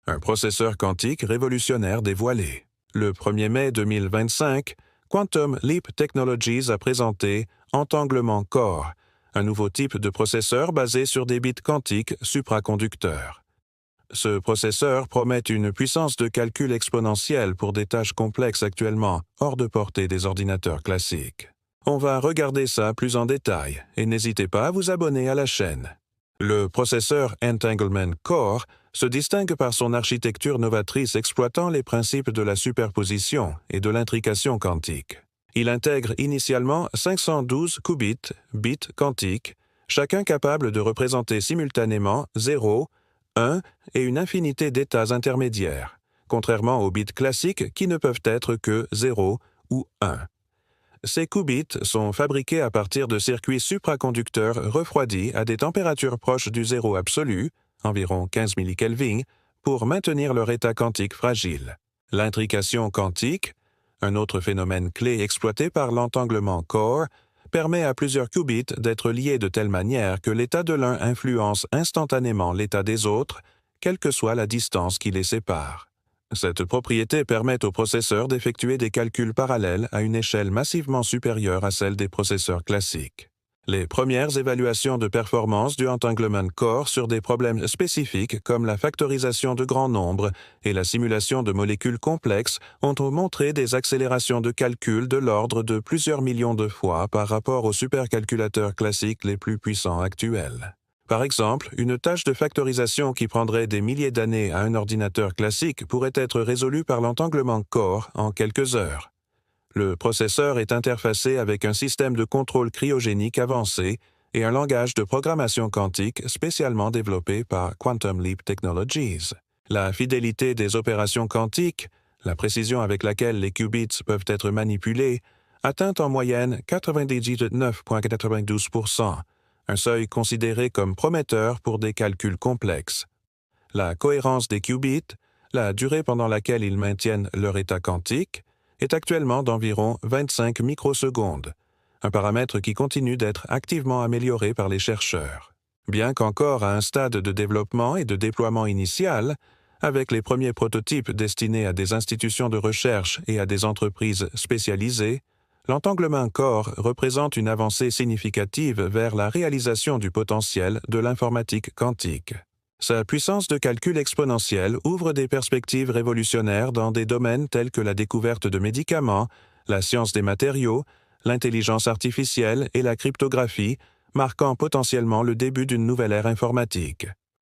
Un processeur quantique révolutionnaire dévoilé. Le 1er mai 2025, Quantum Leap Technologies a présenté Entanglement Core, un nouveau type de processeur basé sur des bits quantiques supraconducteurs. Ce processeur promet une puissance de calcul exponentielle pour des tâches complexes actuellement hors de portée des ordinateurs classiques. On va regarder ça plus en détail et n'hésitez pas à vous abonner à la chaîne. Le processeur Entanglement Core se distingue par son architecture novatrice exploitant les principes de la superposition et de l'intrication quantique. Il intègre initialement 512 qubits, bits quantiques, chacun capable de représenter simultanément 0, 1 et une infinité d'états intermédiaires, contrairement aux bits classiques qui ne peuvent être que 0 ou 1. Ces qubits sont fabriqués à partir de circuits supraconducteurs refroidis à des températures proches du zéro absolu, environ 15 millikelvin, pour maintenir leur état quantique fragile. L'intrication quantique, un autre phénomène clé exploité par l'entanglement Core, permet à plusieurs qubits d'être liés de telle manière que l'état de l'un influence instantanément l'état des autres, quelle que soit la distance qui les sépare. Cette propriété permet au processeur d'effectuer des calculs parallèles à une échelle massivement supérieure à celle des processeurs classiques. Les premières évaluations de performance du Entanglement Core sur des problèmes spécifiques comme la factorisation de grands nombres et la simulation de molécules complexes ont montré des accélérations de calcul de l'ordre de plusieurs millions de fois par rapport aux supercalculateurs classiques les plus puissants actuels. Par exemple, une tâche de factorisation qui prendrait des milliers d'années à un ordinateur classique pourrait être résolue par l'entanglement Core en quelques heures. Le processeur est interfacé avec un système de contrôle cryogénique avancé et un langage de programmation quantique spécialement développé par Quantum Leap Technologies. La fidélité des opérations quantiques, la précision avec laquelle les qubits peuvent être manipulés, atteint en moyenne 99,92%. Un seuil considéré comme prometteur pour des calculs complexes. La cohérence des qubits, la durée pendant laquelle ils maintiennent leur état quantique, est actuellement d'environ 25 microsecondes, un paramètre qui continue d'être activement amélioré par les chercheurs. Bien qu'encore à un stade de développement et de déploiement initial, avec les premiers prototypes destinés à des institutions de recherche et à des entreprises spécialisées, l'entanglement Core représente une avancée significative vers la réalisation du potentiel de l'informatique quantique. Sa puissance de calcul exponentielle ouvre des perspectives révolutionnaires dans des domaines tels que la découverte de médicaments, la science des matériaux, l'intelligence artificielle et la cryptographie, marquant potentiellement le début d'une nouvelle ère informatique.